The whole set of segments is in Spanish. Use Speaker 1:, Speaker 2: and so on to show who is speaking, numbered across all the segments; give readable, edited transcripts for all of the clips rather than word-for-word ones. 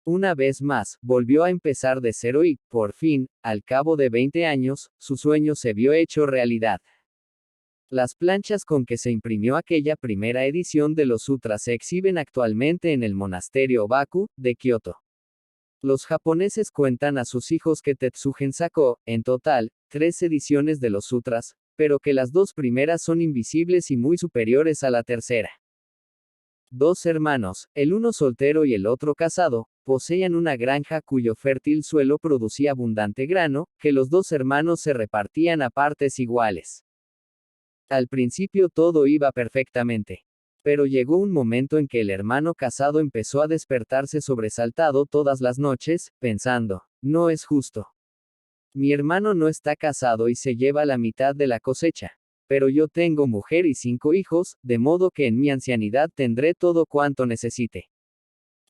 Speaker 1: Una vez más, volvió a empezar de cero y, por fin, al cabo de 20 años, su sueño se vio hecho realidad. Las planchas con que se imprimió aquella primera edición de los sutras se exhiben actualmente en el monasterio Baku, de Kioto. Los japoneses cuentan a sus hijos que Tetsugen sacó, en total, 3 ediciones de los sutras, pero que las 2 primeras son invisibles y muy superiores a la tercera. 2 hermanos, el uno soltero y el otro casado, poseían una granja cuyo fértil suelo producía abundante grano, que los 2 hermanos se repartían a partes iguales. Al principio todo iba perfectamente. Pero llegó un momento en que el hermano casado empezó a despertarse sobresaltado todas las noches, pensando, no es justo. Mi hermano no está casado y se lleva la mitad de la cosecha. Pero yo tengo mujer y 5 hijos, de modo que en mi ancianidad tendré todo cuanto necesite.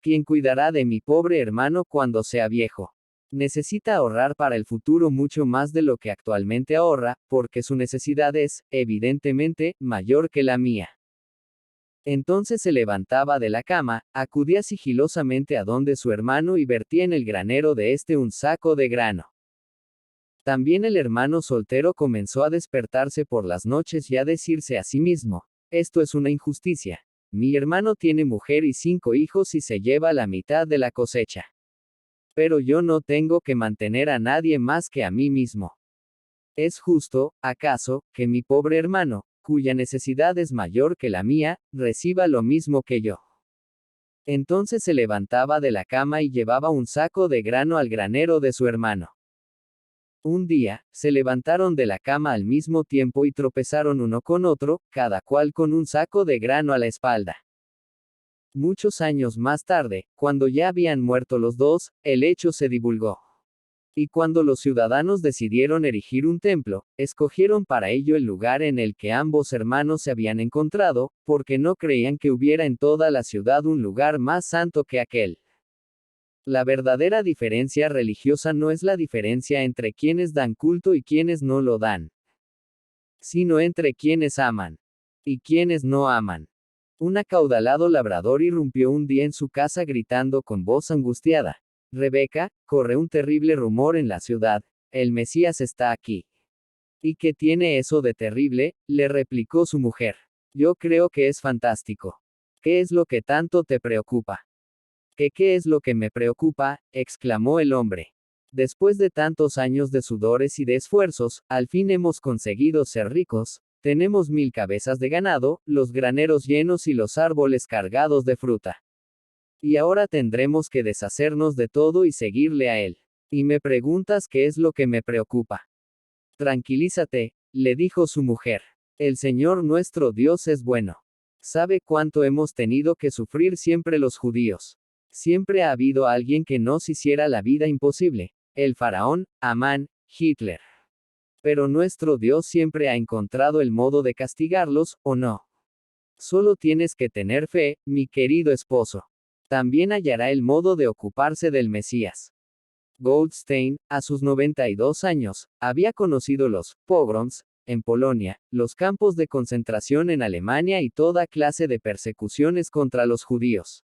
Speaker 1: ¿Quién cuidará de mi pobre hermano cuando sea viejo? Necesita ahorrar para el futuro mucho más de lo que actualmente ahorra, porque su necesidad es, evidentemente, mayor que la mía. Entonces se levantaba de la cama, acudía sigilosamente a donde su hermano y vertía en el granero de este un saco de grano. También el hermano soltero comenzó a despertarse por las noches y a decirse a sí mismo, esto es una injusticia. Mi hermano tiene mujer y 5 hijos y se lleva la mitad de la cosecha. Pero yo no tengo que mantener a nadie más que a mí mismo. ¿Es justo, acaso, que mi pobre hermano, cuya necesidad es mayor que la mía, reciba lo mismo que yo? Entonces se levantaba de la cama y llevaba un saco de grano al granero de su hermano. Un día, se levantaron de la cama al mismo tiempo y tropezaron uno con otro, cada cual con un saco de grano a la espalda. Muchos años más tarde, cuando ya habían muerto los dos, el hecho se divulgó. Y cuando los ciudadanos decidieron erigir un templo, escogieron para ello el lugar en el que ambos hermanos se habían encontrado, porque no creían que hubiera en toda la ciudad un lugar más santo que aquel. La verdadera diferencia religiosa no es la diferencia entre quienes dan culto y quienes no lo dan, sino entre quienes aman y quienes no aman. Un acaudalado labrador irrumpió un día en su casa gritando con voz angustiada: Rebeca, corre un terrible rumor en la ciudad, el Mesías está aquí. ¿Y qué tiene eso de terrible?, le replicó su mujer. Yo creo que es fantástico. ¿Qué es lo que tanto te preocupa? ¿Qué es lo que me preocupa?, exclamó el hombre. Después de tantos años de sudores y de esfuerzos, al fin hemos conseguido ser ricos. Tenemos 1000 cabezas de ganado, los graneros llenos y los árboles cargados de fruta. Y ahora tendremos que deshacernos de todo y seguirle a él. Y me preguntas qué es lo que me preocupa. Tranquilízate, le dijo su mujer. El Señor nuestro Dios es bueno. ¿Sabe cuánto hemos tenido que sufrir siempre los judíos? Siempre ha habido alguien que nos hiciera la vida imposible. El faraón, Amán, Hitler. Pero nuestro Dios siempre ha encontrado el modo de castigarlos, ¿o no? Solo tienes que tener fe, mi querido esposo. También hallará el modo de ocuparse del Mesías. Goldstein, a sus 92 años, había conocido los pogroms en Polonia, los campos de concentración en Alemania y toda clase de persecuciones contra los judíos.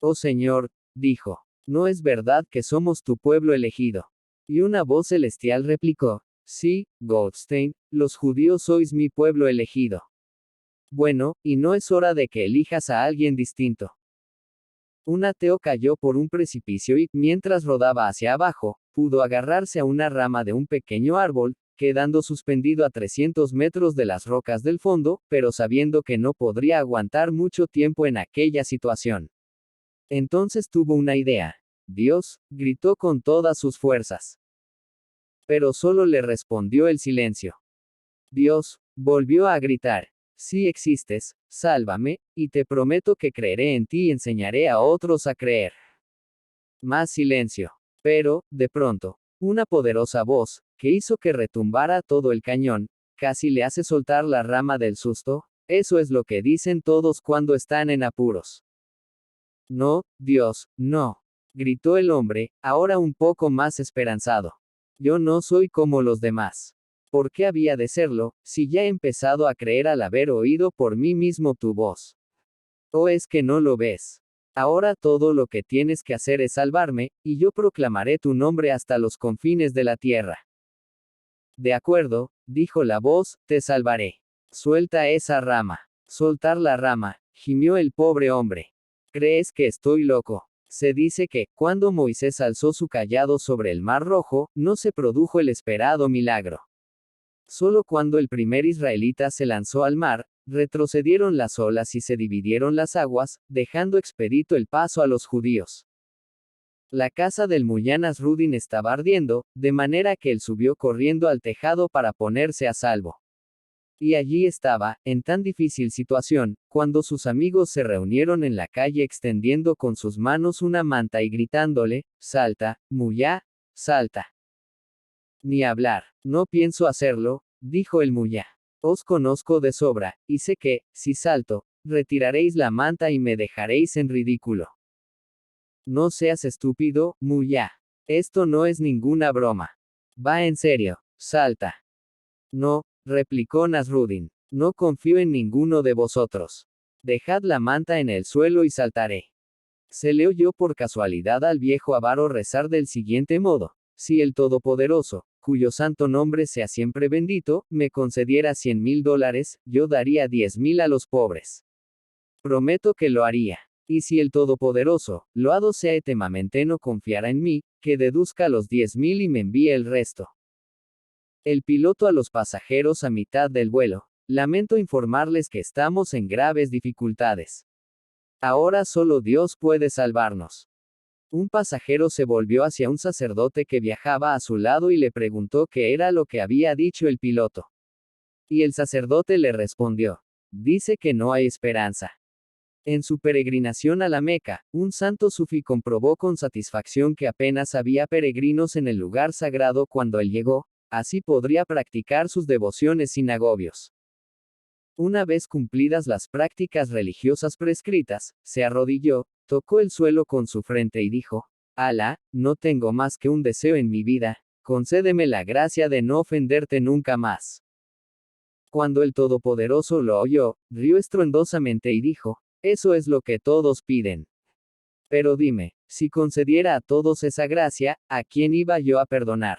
Speaker 1: Oh Señor, dijo, ¿no es verdad que somos tu pueblo elegido? Y una voz celestial replicó, sí, Goldstein, los judíos sois mi pueblo elegido. Bueno, ¿y no es hora de que elijas a alguien distinto? Un ateo cayó por un precipicio y, mientras rodaba hacia abajo, pudo agarrarse a una rama de un pequeño árbol, quedando suspendido a 300 metros de las rocas del fondo, pero sabiendo que no podría aguantar mucho tiempo en aquella situación. Entonces tuvo una idea. Dios, gritó con todas sus fuerzas. Pero solo le respondió el silencio. Dios, volvió a gritar. Si existes, sálvame, y te prometo que creeré en ti y enseñaré a otros a creer. Más silencio. Pero, de pronto, una poderosa voz, que hizo que retumbara todo el cañón, casi le hace soltar la rama del susto. Eso es lo que dicen todos cuando están en apuros. No, Dios, no. Gritó el hombre, ahora un poco más esperanzado. Yo no soy como los demás. ¿Por qué había de serlo, si ya he empezado a creer al haber oído por mí mismo tu voz? ¿O es que no lo ves? Ahora todo lo que tienes que hacer es salvarme, y yo proclamaré tu nombre hasta los confines de la tierra. De acuerdo, dijo la voz, te salvaré. Suelta esa rama. Soltar la rama, gimió el pobre hombre. ¿Crees que estoy loco? Se dice que, cuando Moisés alzó su cayado sobre el mar Rojo, no se produjo el esperado milagro. Solo cuando el primer israelita se lanzó al mar, retrocedieron las olas y se dividieron las aguas, dejando expedito el paso a los judíos. La casa del Mullah Nasruddin estaba ardiendo, de manera que él subió corriendo al tejado para ponerse a salvo. Y allí estaba, en tan difícil situación, cuando sus amigos se reunieron en la calle extendiendo con sus manos una manta y gritándole, salta, Mullah, salta. Ni hablar, no pienso hacerlo, dijo el Mullah. Os conozco de sobra, y sé que, si salto, retiraréis la manta y me dejaréis en ridículo. No seas estúpido, Mullah. Esto no es ninguna broma. Va en serio, salta. No, replicó Nasruddin. No confío en ninguno de vosotros. Dejad la manta en el suelo y saltaré. Se le oyó por casualidad al viejo avaro rezar del siguiente modo: si el Todopoderoso, cuyo santo nombre sea siempre bendito, me concediera $100,000, yo daría 10,000 a los pobres. Prometo que lo haría. Y si el Todopoderoso, loado sea eternamente, no confiara en mí, que deduzca los 10,000 y me envíe el resto. El piloto a los pasajeros a mitad del vuelo: lamento informarles que estamos en graves dificultades. Ahora solo Dios puede salvarnos. Un pasajero se volvió hacia un sacerdote que viajaba a su lado y le preguntó qué era lo que había dicho el piloto. Y el sacerdote le respondió: dice que no hay esperanza. En su peregrinación a la Meca, un santo sufí comprobó con satisfacción que apenas había peregrinos en el lugar sagrado cuando él llegó, así podría practicar sus devociones sin agobios. Una vez cumplidas las prácticas religiosas prescritas, se arrodilló, tocó el suelo con su frente y dijo: Alá, no tengo más que un deseo en mi vida, concédeme la gracia de no ofenderte nunca más. Cuando el Todopoderoso lo oyó, rió estruendosamente y dijo: eso es lo que todos piden. Pero dime, si concediera a todos esa gracia, ¿a quién iba yo a perdonar?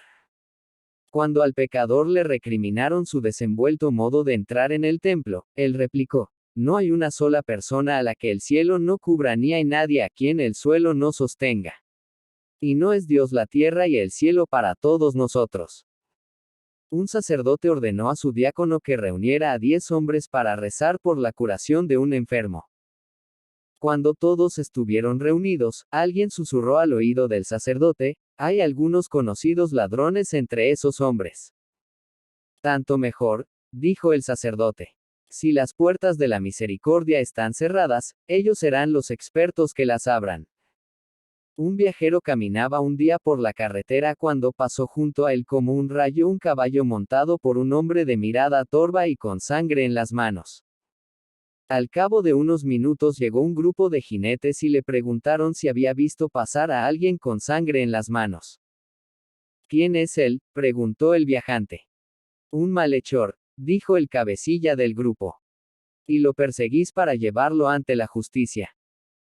Speaker 1: Cuando al pecador le recriminaron su desenvuelto modo de entrar en el templo, él replicó: no hay una sola persona a la que el cielo no cubra ni hay nadie a quien el suelo no sostenga. Y no es Dios la tierra y el cielo para todos nosotros. Un sacerdote ordenó a su diácono que reuniera a 10 hombres para rezar por la curación de un enfermo. Cuando todos estuvieron reunidos, alguien susurró al oído del sacerdote: hay algunos conocidos ladrones entre esos hombres. Tanto mejor, dijo el sacerdote. Si las puertas de la misericordia están cerradas, ellos serán los expertos que las abran. Un viajero caminaba un día por la carretera cuando pasó junto a él como un rayo un caballo montado por un hombre de mirada torva y con sangre en las manos. Al cabo de unos minutos llegó un grupo de jinetes y le preguntaron si había visto pasar a alguien con sangre en las manos. ¿Quién es él?, preguntó el viajante. Un malhechor, dijo el cabecilla del grupo. ¿Y lo perseguís para llevarlo ante la justicia?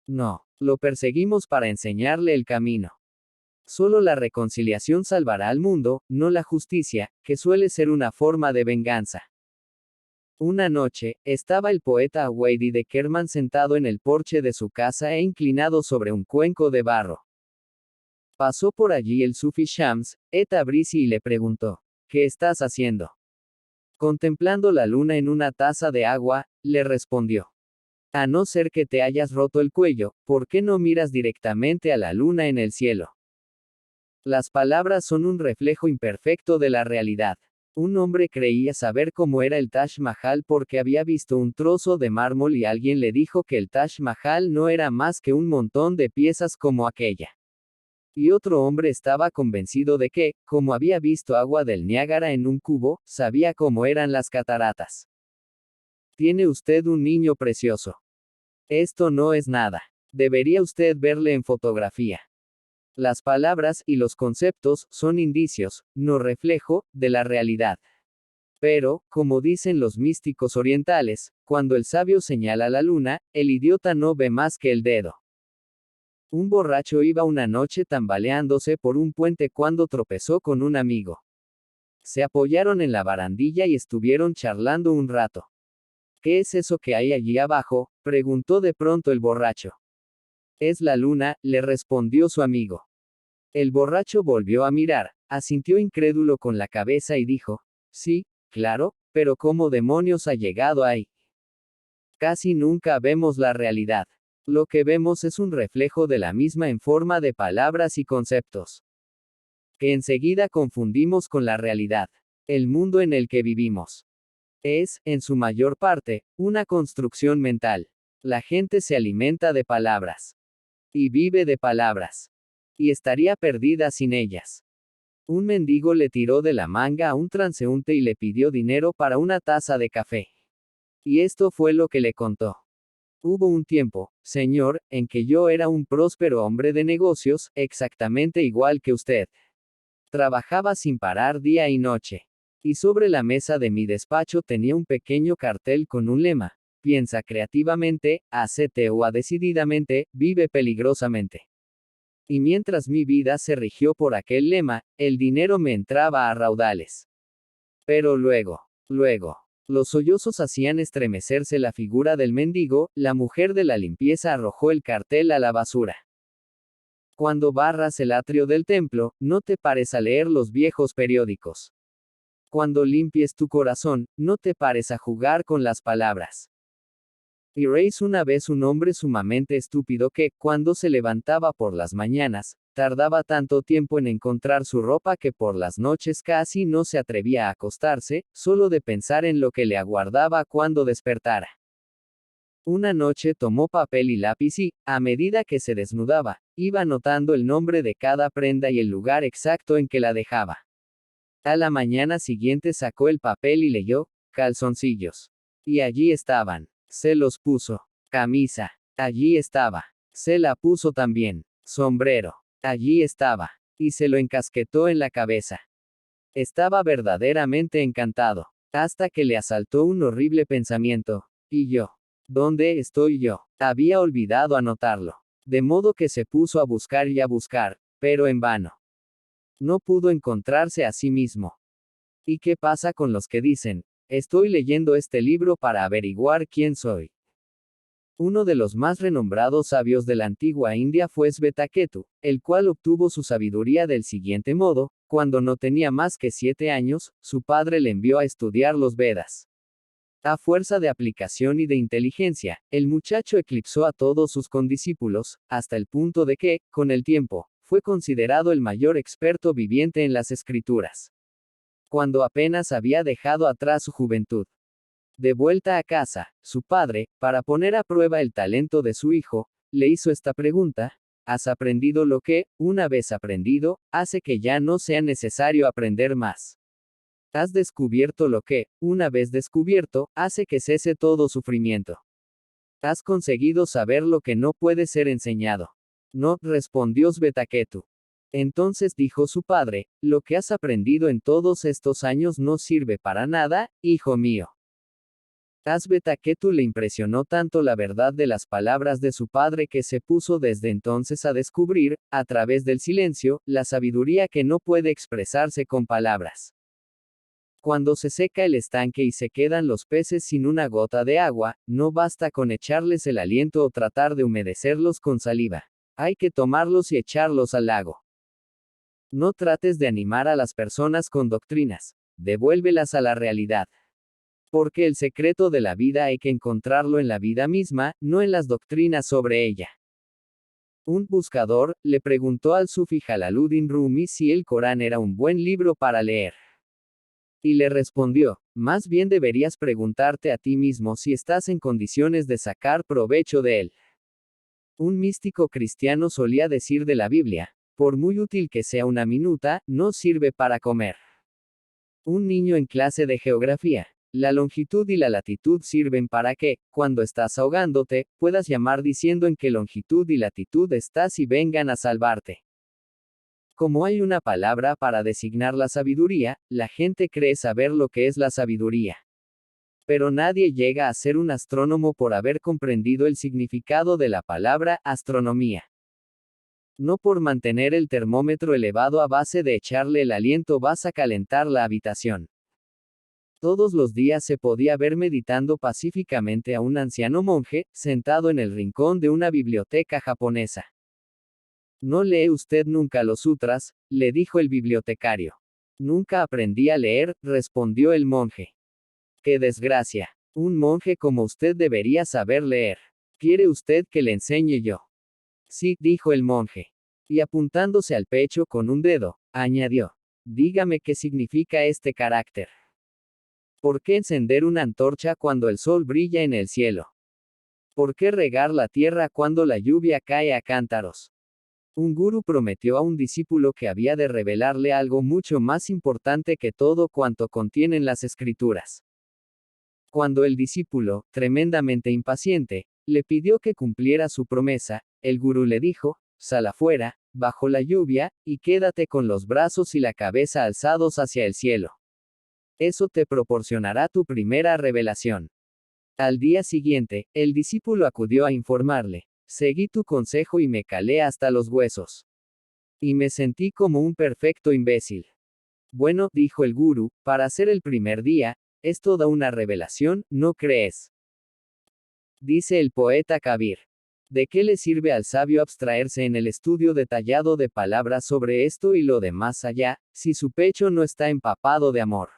Speaker 1: No, lo perseguimos para enseñarle el camino. Solo la reconciliación salvará al mundo, no la justicia, que suele ser una forma de venganza. Una noche, estaba el poeta Aweidi de Kerman sentado en el porche de su casa e inclinado sobre un cuenco de barro. Pasó por allí el sufi Shams, Tabrizi y le preguntó: ¿qué estás haciendo? Contemplando la luna en una taza de agua, le respondió: a no ser que te hayas roto el cuello, ¿por qué no miras directamente a la luna en el cielo? Las palabras son un reflejo imperfecto de la realidad. Un hombre creía saber cómo era el Taj Mahal porque había visto un trozo de mármol y alguien le dijo que el Taj Mahal no era más que un montón de piezas como aquella. Y otro hombre estaba convencido de que, como había visto agua del Niágara en un cubo, sabía cómo eran las cataratas. Tiene usted un niño precioso. Esto no es nada. Debería usted verle en fotografía. Las palabras y los conceptos son indicios, no reflejo, de la realidad. Pero, como dicen los místicos orientales, cuando el sabio señala la luna, el idiota no ve más que el dedo. Un borracho iba una noche tambaleándose por un puente cuando tropezó con un amigo. Se apoyaron en la barandilla y estuvieron charlando un rato. ¿Qué es eso que hay allí abajo?, preguntó de pronto el borracho. Es la luna, le respondió su amigo. El borracho volvió a mirar, asintió incrédulo con la cabeza y dijo, sí, claro, pero ¿cómo demonios ha llegado ahí? Casi nunca vemos la realidad. Lo que vemos es un reflejo de la misma en forma de palabras y conceptos, que enseguida confundimos con la realidad. El mundo en el que vivimos es, en su mayor parte, una construcción mental. La gente se alimenta de palabras y vive de palabras, y estaría perdida sin ellas. Un mendigo le tiró de la manga a un transeúnte y le pidió dinero para una taza de café. Y esto fue lo que le contó. Hubo un tiempo, señor, en que yo era un próspero hombre de negocios, exactamente igual que usted. Trabajaba sin parar día y noche. Y sobre la mesa de mi despacho tenía un pequeño cartel con un lema. Piensa creativamente, hacete o decididamente, vive peligrosamente. Y mientras mi vida se rigió por aquel lema, el dinero me entraba a raudales. Pero luego, los sollozos hacían estremecerse la figura del mendigo, la mujer de la limpieza arrojó el cartel a la basura. Cuando barras el atrio del templo, no te pares a leer los viejos periódicos. Cuando limpies tu corazón, no te pares a jugar con las palabras. Iréis una vez un hombre sumamente estúpido que, cuando se levantaba por las mañanas, tardaba tanto tiempo en encontrar su ropa que por las noches casi no se atrevía a acostarse, solo de pensar en lo que le aguardaba cuando despertara. Una noche tomó papel y lápiz y, a medida que se desnudaba, iba anotando el nombre de cada prenda y el lugar exacto en que la dejaba. A la mañana siguiente sacó el papel y leyó, calzoncillos. Y allí estaban. Se los puso. Camisa. Allí estaba. Se la puso también. Sombrero. Allí estaba. Y se lo encasquetó en la cabeza. Estaba verdaderamente encantado. Hasta que le asaltó un horrible pensamiento. ¿Y yo? ¿Dónde estoy yo? Había olvidado anotarlo. De modo que se puso a buscar y a buscar, pero en vano. No pudo encontrarse a sí mismo. ¿Y qué pasa con los que dicen, estoy leyendo este libro para averiguar quién soy? Uno de los más renombrados sabios de la antigua India fue Svetaketu, el cual obtuvo su sabiduría del siguiente modo: cuando no tenía más que 7 años, su padre le envió a estudiar los Vedas. A fuerza de aplicación y de inteligencia, el muchacho eclipsó a todos sus condiscípulos, hasta el punto de que, con el tiempo, fue considerado el mayor experto viviente en las escrituras. Cuando apenas había dejado atrás su juventud. De vuelta a casa, su padre, para poner a prueba el talento de su hijo, le hizo esta pregunta: ¿has aprendido lo que, una vez aprendido, hace que ya no sea necesario aprender más? ¿Has descubierto lo que, una vez descubierto, hace que cese todo sufrimiento? ¿Has conseguido saber lo que no puede ser enseñado? No, respondió Svetaketu. Entonces dijo su padre, lo que has aprendido en todos estos años no sirve para nada, hijo mío. A Svetaketu le impresionó tanto la verdad de las palabras de su padre que se puso desde entonces a descubrir, a través del silencio, la sabiduría que no puede expresarse con palabras. Cuando se seca el estanque y se quedan los peces sin una gota de agua, no basta con echarles el aliento o tratar de humedecerlos con saliva. Hay que tomarlos y echarlos al lago. No trates de animar a las personas con doctrinas. Devuélvelas a la realidad. Porque el secreto de la vida hay que encontrarlo en la vida misma, no en las doctrinas sobre ella. Un buscador le preguntó al sufí Jalaluddin Rumi si el Corán era un buen libro para leer. Y le respondió, más bien deberías preguntarte a ti mismo si estás en condiciones de sacar provecho de él. Un místico cristiano solía decir de la Biblia, por muy útil que sea una minuta, no sirve para comer. Un niño en clase de geografía. La longitud y la latitud sirven para que, cuando estás ahogándote, puedas llamar diciendo en qué longitud y latitud estás y vengan a salvarte. Como hay una palabra para designar la sabiduría, la gente cree saber lo que es la sabiduría. Pero nadie llega a ser un astrónomo por haber comprendido el significado de la palabra astronomía. No por mantener el termómetro elevado a base de echarle el aliento vas a calentar la habitación. Todos los días se podía ver meditando pacíficamente a un anciano monje, sentado en el rincón de una biblioteca japonesa. ¿No lee usted nunca los sutras?, le dijo el bibliotecario. Nunca aprendí a leer, respondió el monje. ¡Qué desgracia! Un monje como usted debería saber leer. ¿Quiere usted que le enseñe yo? Sí, dijo el monje. Y apuntándose al pecho con un dedo, añadió. Dígame qué significa este carácter. ¿Por qué encender una antorcha cuando el sol brilla en el cielo? ¿Por qué regar la tierra cuando la lluvia cae a cántaros? Un gurú prometió a un discípulo que había de revelarle algo mucho más importante que todo cuanto contienen las escrituras. Cuando el discípulo, tremendamente impaciente, le pidió que cumpliera su promesa, el gurú le dijo, sal afuera, bajo la lluvia, y quédate con los brazos y la cabeza alzados hacia el cielo. Eso te proporcionará tu primera revelación. Al día siguiente, el discípulo acudió a informarle, seguí tu consejo y me calé hasta los huesos. Y me sentí como un perfecto imbécil. Bueno, dijo el gurú, para hacer el primer día, es toda una revelación, ¿no crees? Dice el poeta Kabir. ¿De qué le sirve al sabio abstraerse en el estudio detallado de palabras sobre esto y lo de más allá, si su pecho no está empapado de amor?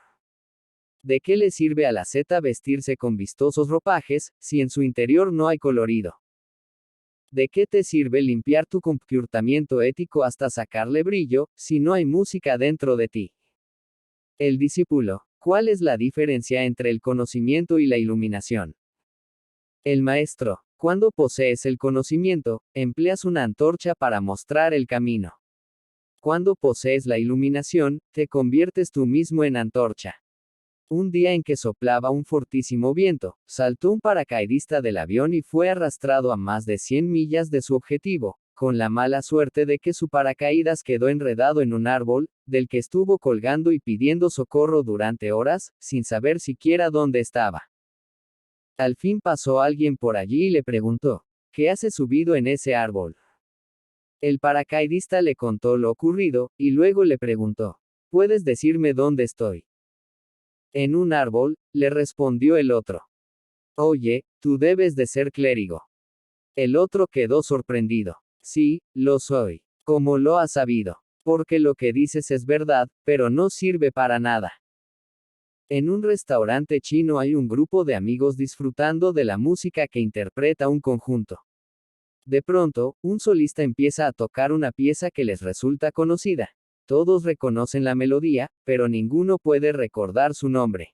Speaker 1: ¿De qué le sirve a la asceta vestirse con vistosos ropajes, si en su interior no hay colorido? ¿De qué te sirve limpiar tu comportamiento ético hasta sacarle brillo, si no hay música dentro de ti? El discípulo. ¿Cuál es la diferencia entre el conocimiento y la iluminación? El maestro. Cuando posees el conocimiento, empleas una antorcha para mostrar el camino. Cuando posees la iluminación, te conviertes tú mismo en antorcha. Un día en que soplaba un fortísimo viento, saltó un paracaidista del avión y fue arrastrado a más de 100 millas de su objetivo, con la mala suerte de que su paracaídas quedó enredado en un árbol, del que estuvo colgando y pidiendo socorro durante horas, sin saber siquiera dónde estaba. Al fin pasó alguien por allí y le preguntó, ¿qué hace subido en ese árbol? El paracaidista le contó lo ocurrido, y luego le preguntó, ¿puedes decirme dónde estoy? En un árbol, le respondió el otro. Oye, tú debes de ser clérigo. El otro quedó sorprendido. Sí, lo soy. ¿Cómo lo has sabido? Porque lo que dices es verdad, pero no sirve para nada. En un restaurante chino hay un grupo de amigos disfrutando de la música que interpreta un conjunto. De pronto, un solista empieza a tocar una pieza que les resulta conocida. Todos reconocen la melodía, pero ninguno puede recordar su nombre.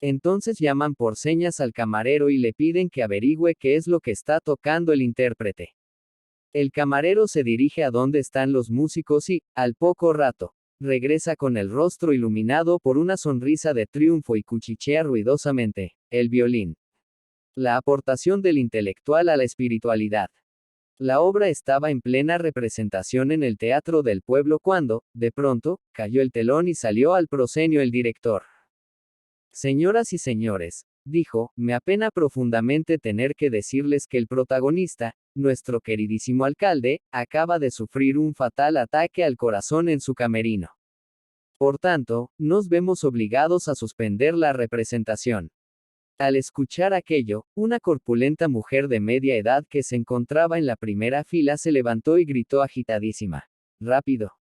Speaker 1: Entonces llaman por señas al camarero y le piden que averigüe qué es lo que está tocando el intérprete. El camarero se dirige a donde están los músicos y, al poco rato, regresa con el rostro iluminado por una sonrisa de triunfo y cuchichea ruidosamente, el violín. La aportación del intelectual a la espiritualidad. La obra estaba en plena representación en el teatro del pueblo cuando, de pronto, cayó el telón y salió al proscenio el director. Señoras y señores, dijo, me apena profundamente tener que decirles que el protagonista, nuestro queridísimo alcalde, acaba de sufrir un fatal ataque al corazón en su camerino. Por tanto, nos vemos obligados a suspender la representación. Al escuchar aquello, una corpulenta mujer de media edad que se encontraba en la primera fila se levantó y gritó agitadísima. Rápido.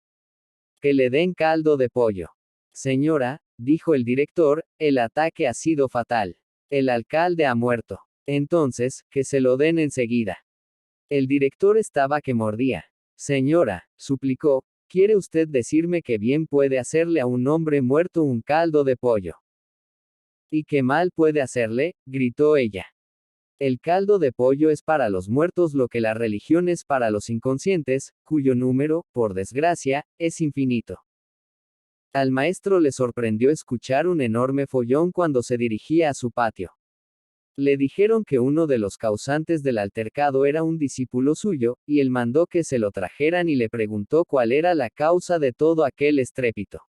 Speaker 1: Que le den caldo de pollo. Señora, dijo el director, el ataque ha sido fatal. El alcalde ha muerto. Entonces, que se lo den enseguida. El director estaba que mordía. Señora, suplicó, ¿quiere usted decirme que bien puede hacerle a un hombre muerto un caldo de pollo? ¿Y qué mal puede hacerle? Gritó ella. El caldo de pollo es para los muertos lo que la religión es para los inconscientes, cuyo número, por desgracia, es infinito. Al maestro le sorprendió escuchar un enorme follón cuando se dirigía a su patio. Le dijeron que uno de los causantes del altercado era un discípulo suyo, y él mandó que se lo trajeran y le preguntó cuál era la causa de todo aquel estrépito.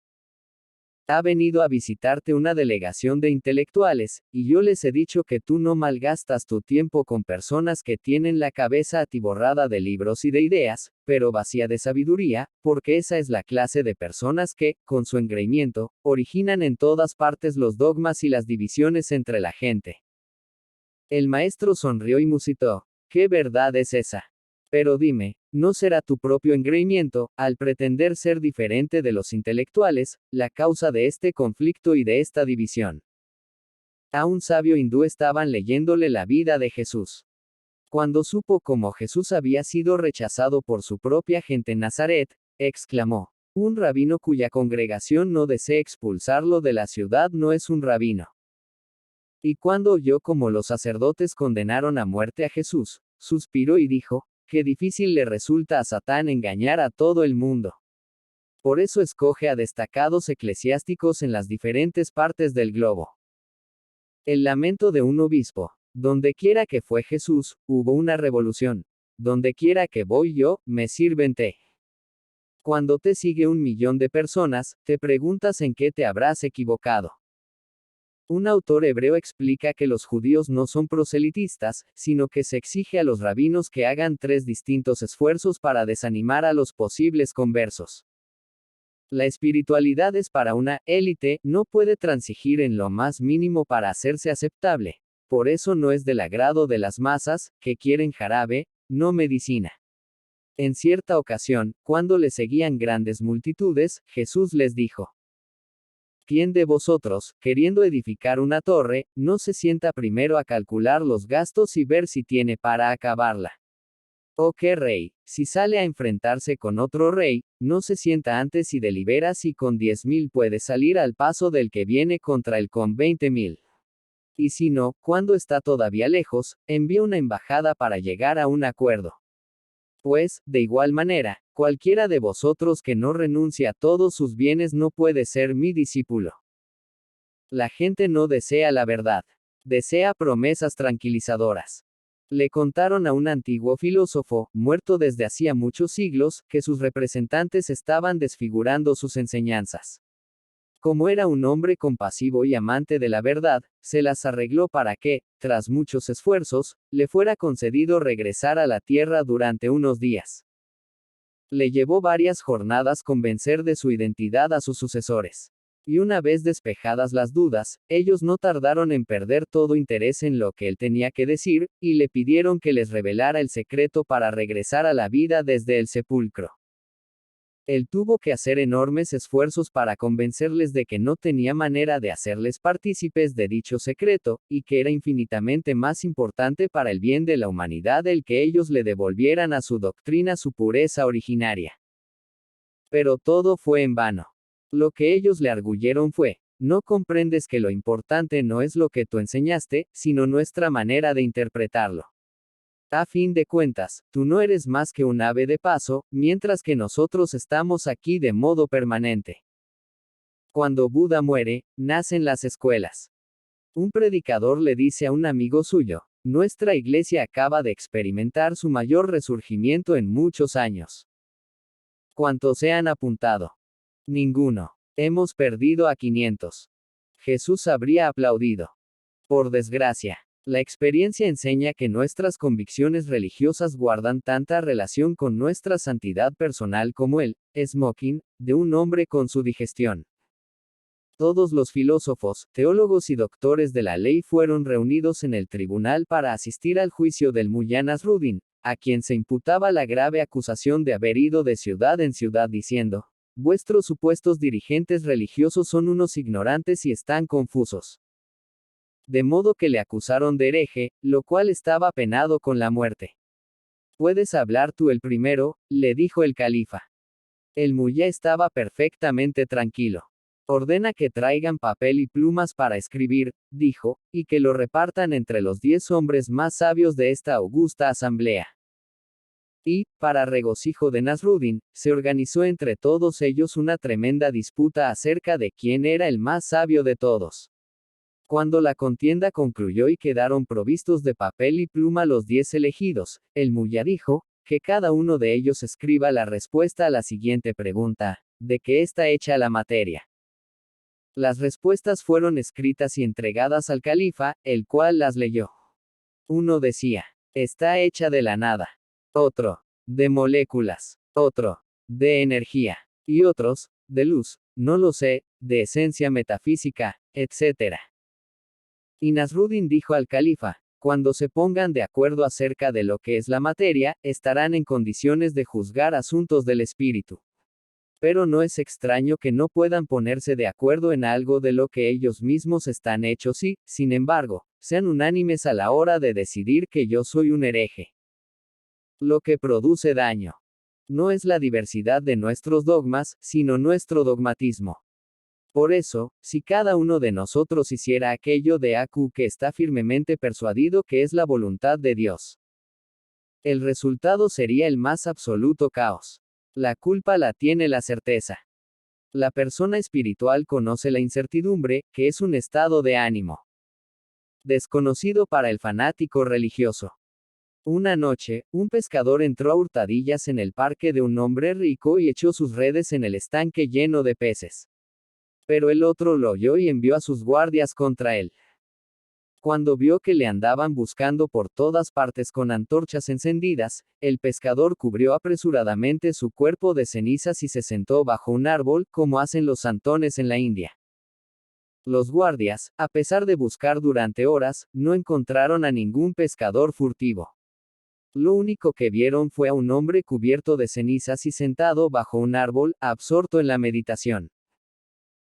Speaker 1: Ha venido a visitarte una delegación de intelectuales, y yo les he dicho que tú no malgastas tu tiempo con personas que tienen la cabeza atiborrada de libros y de ideas, pero vacía de sabiduría, porque esa es la clase de personas que, con su engreimiento, originan en todas partes los dogmas y las divisiones entre la gente. El maestro sonrió y musitó. ¿Qué verdad es esa? Pero dime, ¿no será tu propio engreimiento, al pretender ser diferente de los intelectuales, la causa de este conflicto y de esta división? A un sabio hindú estaban leyéndole la vida de Jesús. Cuando supo cómo Jesús había sido rechazado por su propia gente en Nazaret, exclamó: un rabino cuya congregación no desee expulsarlo de la ciudad no es un rabino. Y cuando oyó cómo los sacerdotes condenaron a muerte a Jesús, suspiró y dijo: qué difícil le resulta a Satán engañar a todo el mundo. Por eso escoge a destacados eclesiásticos en las diferentes partes del globo. El lamento de un obispo. Donde quiera que fue Jesús, hubo una revolución. Donde quiera que voy yo, me sirven té. Cuando te sigue 1 millón de personas, te preguntas en qué te habrás equivocado. Un autor hebreo explica que los judíos no son proselitistas, sino que se exige a los rabinos que hagan 3 distintos esfuerzos para desanimar a los posibles conversos. La espiritualidad es para una élite, no puede transigir en lo más mínimo para hacerse aceptable. Por eso no es del agrado de las masas, que quieren jarabe, no medicina. En cierta ocasión, cuando le seguían grandes multitudes, Jesús les dijo: ¿quién de vosotros, queriendo edificar una torre, no se sienta primero a calcular los gastos y ver si tiene para acabarla? ¿O qué rey, si sale a enfrentarse con otro rey, no se sienta antes y delibera si con 10.000 puede salir al paso del que viene contra él con 20.000? Y si no, cuando está todavía lejos, envía una embajada para llegar a un acuerdo. Pues, de igual manera, cualquiera de vosotros que no renuncie a todos sus bienes no puede ser mi discípulo. La gente no desea la verdad. Desea promesas tranquilizadoras. Le contaron a un antiguo filósofo, muerto desde hacía muchos siglos, que sus representantes estaban desfigurando sus enseñanzas. Como era un hombre compasivo y amante de la verdad, se las arregló para que, tras muchos esfuerzos, le fuera concedido regresar a la tierra durante unos días. Le llevó varias jornadas convencer de su identidad a sus sucesores. Y una vez despejadas las dudas, ellos no tardaron en perder todo interés en lo que él tenía que decir, y le pidieron que les revelara el secreto para regresar a la vida desde el sepulcro. Él tuvo que hacer enormes esfuerzos para convencerles de que no tenía manera de hacerles partícipes de dicho secreto, y que era infinitamente más importante para el bien de la humanidad el que ellos le devolvieran a su doctrina su pureza originaria. Pero todo fue en vano. Lo que ellos le arguyeron fue: no comprendes que lo importante no es lo que tú enseñaste, sino nuestra manera de interpretarlo. A fin de cuentas, tú no eres más que un ave de paso, mientras que nosotros estamos aquí de modo permanente. Cuando Buda muere, nacen las escuelas. Un predicador le dice a un amigo suyo: nuestra iglesia acaba de experimentar su mayor resurgimiento en muchos años. ¿Cuántos se han apuntado? Ninguno. Hemos perdido a 500. Jesús habría aplaudido. Por desgracia. La experiencia enseña que nuestras convicciones religiosas guardan tanta relación con nuestra santidad personal como el smoking de un hombre con su digestión. Todos los filósofos, teólogos y doctores de la ley fueron reunidos en el tribunal para asistir al juicio del Mullah Nasruddin, a quien se imputaba la grave acusación de haber ido de ciudad en ciudad diciendo: vuestros supuestos dirigentes religiosos son unos ignorantes y están confusos. De modo que le acusaron de hereje, lo cual estaba penado con la muerte. Puedes hablar tú el primero, le dijo el califa. El Mullah estaba perfectamente tranquilo. Ordena que traigan papel y plumas para escribir, dijo, y que lo repartan entre los 10 hombres más sabios de esta augusta asamblea. Y, para regocijo de Nasruddin, se organizó entre todos ellos una tremenda disputa acerca de quién era el más sabio de todos. Cuando la contienda concluyó y quedaron provistos de papel y pluma los 10 elegidos, el Mullah dijo: que cada uno de ellos escriba la respuesta a la siguiente pregunta: ¿de qué está hecha la materia? Las respuestas fueron escritas y entregadas al califa, el cual las leyó. Uno decía, está hecha de la nada. Otro, de moléculas. Otro, de energía. Y otros, de luz, no lo sé, de esencia metafísica, etc. Y Nasruddin dijo al califa, cuando se pongan de acuerdo acerca de lo que es la materia, estarán en condiciones de juzgar asuntos del espíritu. Pero no es extraño que no puedan ponerse de acuerdo en algo de lo que ellos mismos están hechos y, sin embargo, sean unánimes a la hora de decidir que yo soy un hereje. Lo que produce daño no es la diversidad de nuestros dogmas, sino nuestro dogmatismo. Por eso, si cada uno de nosotros hiciera aquello de Aku que está firmemente persuadido que es la voluntad de Dios, el resultado sería el más absoluto caos. La culpa la tiene la certeza. La persona espiritual conoce la incertidumbre, que es un estado de ánimo desconocido para el fanático religioso. Una noche, un pescador entró a hurtadillas en el parque de un hombre rico y echó sus redes en el estanque lleno de peces. Pero el otro lo oyó y envió a sus guardias contra él. Cuando vio que le andaban buscando por todas partes con antorchas encendidas, el pescador cubrió apresuradamente su cuerpo de cenizas y se sentó bajo un árbol, como hacen los santones en la India. Los guardias, a pesar de buscar durante horas, no encontraron a ningún pescador furtivo. Lo único que vieron fue a un hombre cubierto de cenizas y sentado bajo un árbol, absorto en la meditación.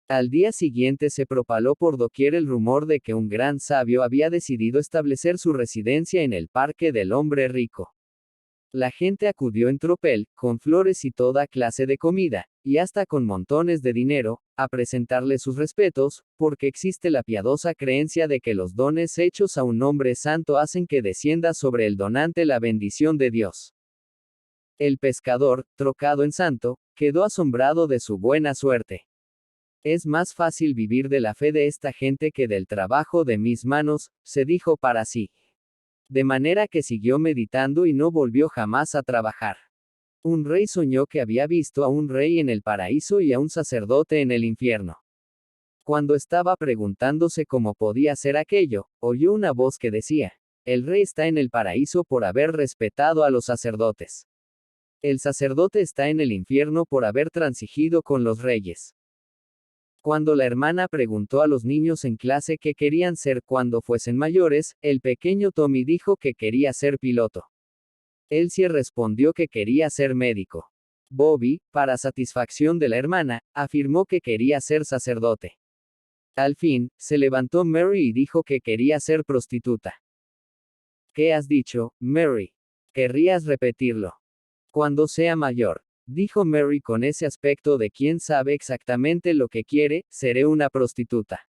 Speaker 1: Al día siguiente se propaló por doquier el rumor de que un gran sabio había decidido establecer su residencia en el parque del hombre rico. La gente acudió en tropel, con flores y toda clase de comida, y hasta con montones de dinero, a presentarle sus respetos, porque existe la piadosa creencia de que los dones hechos a un hombre santo hacen que descienda sobre el donante la bendición de Dios. El pescador, trocado en santo, quedó asombrado de su buena suerte. Es más fácil vivir de la fe de esta gente que del trabajo de mis manos, se dijo para sí. De manera que siguió meditando y no volvió jamás a trabajar. Un rey soñó que había visto a un rey en el paraíso y a un sacerdote en el infierno. Cuando estaba preguntándose cómo podía ser aquello, oyó una voz que decía, el rey está en el paraíso por haber respetado a los sacerdotes. El sacerdote está en el infierno por haber transigido con los reyes. Cuando la hermana preguntó a los niños en clase qué querían ser cuando fuesen mayores, el pequeño Tommy dijo que quería ser piloto. Elsie respondió que quería ser médico. Bobby, para satisfacción de la hermana, afirmó que quería ser sacerdote. Al fin, se levantó Mary y dijo que quería ser prostituta. ¿Qué has dicho, Mary? ¿Querrías repetirlo? Cuando sea mayor, dijo Mary con ese aspecto de quien sabe exactamente lo que quiere, seré una prostituta.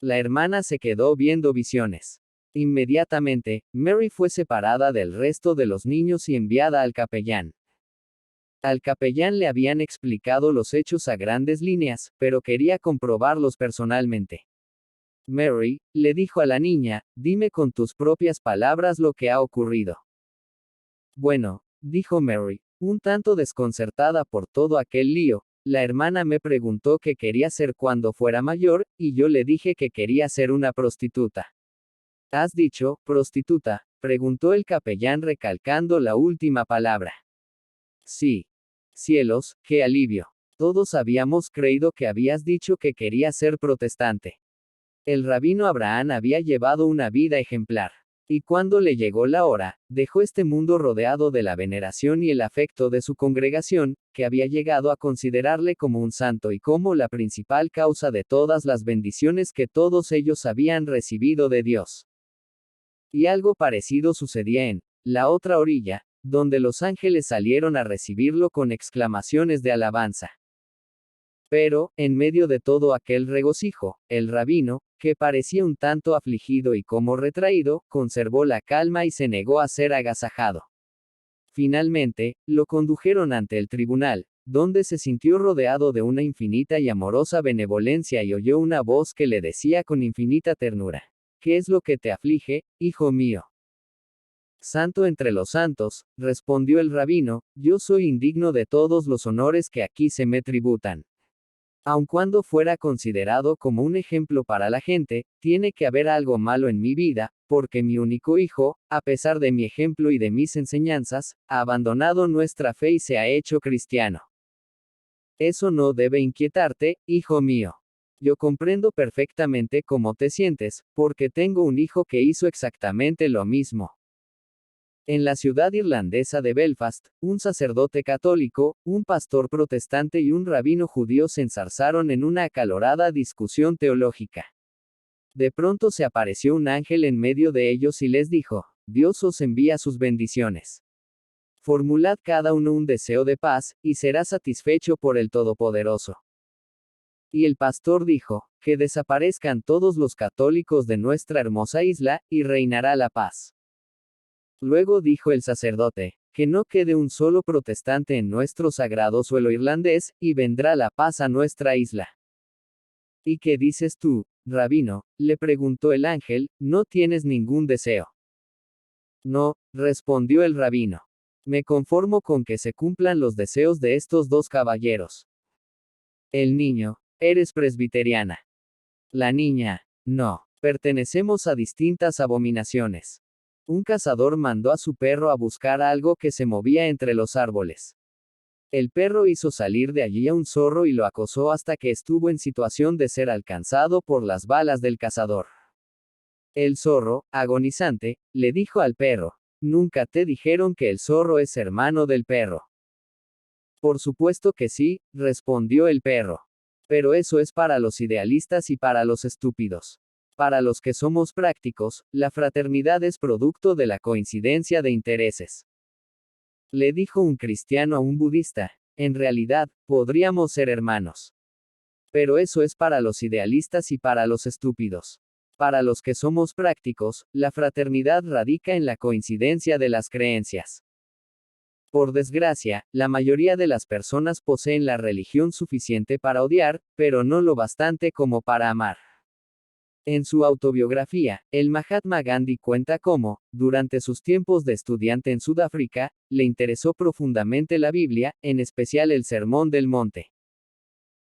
Speaker 1: La hermana se quedó viendo visiones. Inmediatamente, Mary fue separada del resto de los niños y enviada al capellán. Al capellán le habían explicado los hechos a grandes líneas, pero quería comprobarlos personalmente. Mary, le dijo a la niña, dime con tus propias palabras lo que ha ocurrido. Bueno, dijo Mary, un tanto desconcertada por todo aquel lío, la hermana me preguntó qué quería ser cuando fuera mayor, y yo le dije que quería ser una prostituta. ¿Has dicho, prostituta? Preguntó el capellán recalcando la última palabra. Sí. Cielos, qué alivio. Todos habíamos creído que habías dicho que querías ser protestante. El rabino Abraham había llevado una vida ejemplar. Y cuando le llegó la hora, dejó este mundo rodeado de la veneración y el afecto de su congregación, que había llegado a considerarle como un santo y como la principal causa de todas las bendiciones que todos ellos habían recibido de Dios. Y algo parecido sucedía en la otra orilla, donde los ángeles salieron a recibirlo con exclamaciones de alabanza. Pero, en medio de todo aquel regocijo, el rabino, que parecía un tanto afligido y como retraído, conservó la calma y se negó a ser agasajado. Finalmente, lo condujeron ante el tribunal, donde se sintió rodeado de una infinita y amorosa benevolencia y oyó una voz que le decía con infinita ternura, ¿qué es lo que te aflige, hijo mío? Santo entre los santos, respondió el rabino, yo soy indigno de todos los honores que aquí se me tributan. Aun cuando fuera considerado como un ejemplo para la gente, tiene que haber algo malo en mi vida, porque mi único hijo, a pesar de mi ejemplo y de mis enseñanzas, ha abandonado nuestra fe y se ha hecho cristiano. Eso no debe inquietarte, hijo mío. Yo comprendo perfectamente cómo te sientes, porque tengo un hijo que hizo exactamente lo mismo. En la ciudad irlandesa de Belfast, un sacerdote católico, un pastor protestante y un rabino judío se enzarzaron en una acalorada discusión teológica. De pronto se apareció un ángel en medio de ellos y les dijo: Dios os envía sus bendiciones. Formulad cada uno un deseo de paz, y será satisfecho por el Todopoderoso. Y el pastor dijo: que desaparezcan todos los católicos de nuestra hermosa isla, y reinará la paz. Luego dijo el sacerdote: que no quede un solo protestante en nuestro sagrado suelo irlandés, y vendrá la paz a nuestra isla. ¿Y qué dices tú, rabino?, le preguntó el ángel. ¿No tienes ningún deseo? No, respondió el rabino. Me conformo con que se cumplan los deseos de estos dos caballeros. El niño: eres presbiteriana. La niña: no, pertenecemos a distintas abominaciones. Un cazador mandó a su perro a buscar algo que se movía entre los árboles. El perro hizo salir de allí a un zorro y lo acosó hasta que estuvo en situación de ser alcanzado por las balas del cazador. El zorro, agonizante, le dijo al perro: ¿nunca te dijeron que el zorro es hermano del perro? Por supuesto que sí, respondió el perro. Pero eso es para los idealistas y para los estúpidos. Para los que somos prácticos, la fraternidad es producto de la coincidencia de intereses. Le dijo un cristiano a un budista: en realidad, podríamos ser hermanos. Pero eso es para los idealistas y para los estúpidos. Para los que somos prácticos, la fraternidad radica en la coincidencia de las creencias. Por desgracia, la mayoría de las personas poseen la religión suficiente para odiar, pero no lo bastante como para amar. En su autobiografía, el Mahatma Gandhi cuenta cómo, durante sus tiempos de estudiante en Sudáfrica, le interesó profundamente la Biblia, en especial el Sermón del Monte.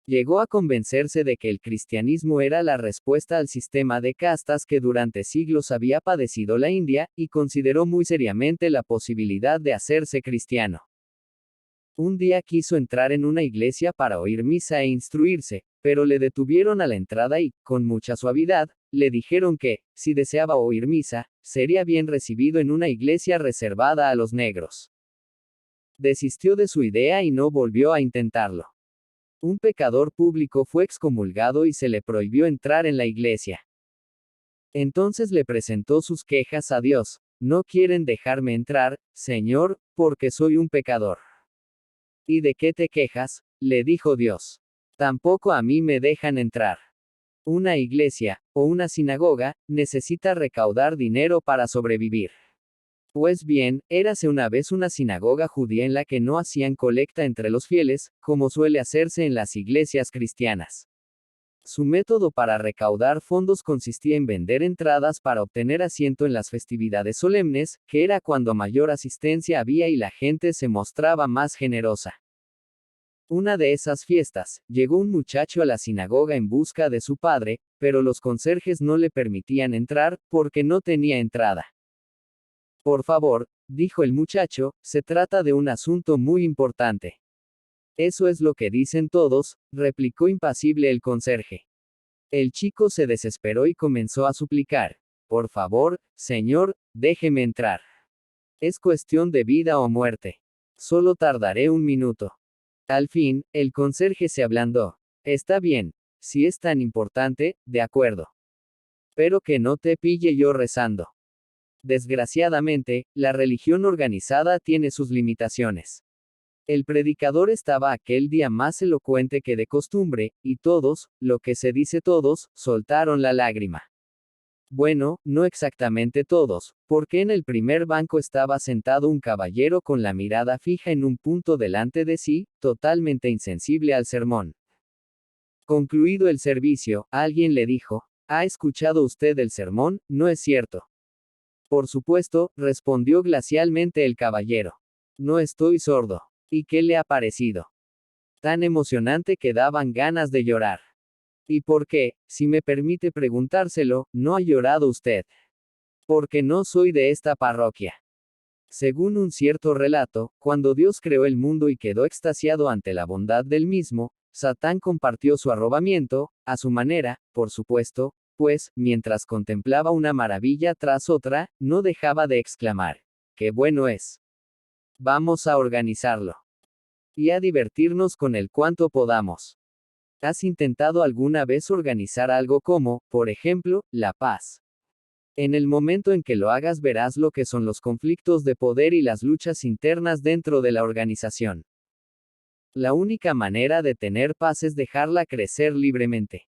Speaker 1: Llegó a convencerse de que el cristianismo era la respuesta al sistema de castas que durante siglos había padecido la India, y consideró muy seriamente la posibilidad de hacerse cristiano. Un día quiso entrar en una iglesia para oír misa e instruirse, pero le detuvieron a la entrada y, con mucha suavidad, le dijeron que, si deseaba oír misa, sería bien recibido en una iglesia reservada a los negros. Desistió de su idea y no volvió a intentarlo. Un pecador público fue excomulgado y se le prohibió entrar en la iglesia. Entonces le presentó sus quejas a Dios: no quieren dejarme entrar, Señor, porque soy un pecador. ¿Y de qué te quejas?, le dijo Dios. Tampoco a mí me dejan entrar. Una iglesia, o una sinagoga, necesita recaudar dinero para sobrevivir. Pues bien, érase una vez una sinagoga judía en la que no hacían colecta entre los fieles, como suele hacerse en las iglesias cristianas. Su método para recaudar fondos consistía en vender entradas para obtener asiento en las festividades solemnes, que era cuando mayor asistencia había y la gente se mostraba más generosa. Una de esas fiestas, llegó un muchacho a la sinagoga en busca de su padre, pero los conserjes no le permitían entrar, porque no tenía entrada. Por favor, dijo el muchacho, se trata de un asunto muy importante. Eso es lo que dicen todos, replicó impasible el conserje. El chico se desesperó y comenzó a suplicar: por favor, señor, déjeme entrar. Es cuestión de vida o muerte. Solo tardaré un minuto. Al fin, el conserje se ablandó. Está bien, si es tan importante, de acuerdo. Pero que no te pille yo rezando. Desgraciadamente, la religión organizada tiene sus limitaciones. El predicador estaba aquel día más elocuente que de costumbre, y todos, lo que se dice todos, soltaron la lágrima. Bueno, no exactamente todos, porque en el primer banco estaba sentado un caballero con la mirada fija en un punto delante de sí, totalmente insensible al sermón. Concluido el servicio, alguien le dijo: ¿ha escuchado usted el sermón? ¿No es cierto? Por supuesto, respondió glacialmente el caballero. No estoy sordo. ¿Y qué le ha parecido? Tan emocionante que daban ganas de llorar. ¿Y por qué, si me permite preguntárselo, no ha llorado usted? Porque no soy de esta parroquia. Según un cierto relato, cuando Dios creó el mundo y quedó extasiado ante la bondad del mismo, Satán compartió su arrobamiento, a su manera, por supuesto, pues, mientras contemplaba una maravilla tras otra, no dejaba de exclamar, ¡qué bueno es! Vamos a organizarlo. Y a divertirnos con él cuanto podamos. ¿Has intentado alguna vez organizar algo como, por ejemplo, la paz? En el momento en que lo hagas verás lo que son los conflictos de poder y las luchas internas dentro de la organización. La única manera de tener paz es dejarla crecer libremente.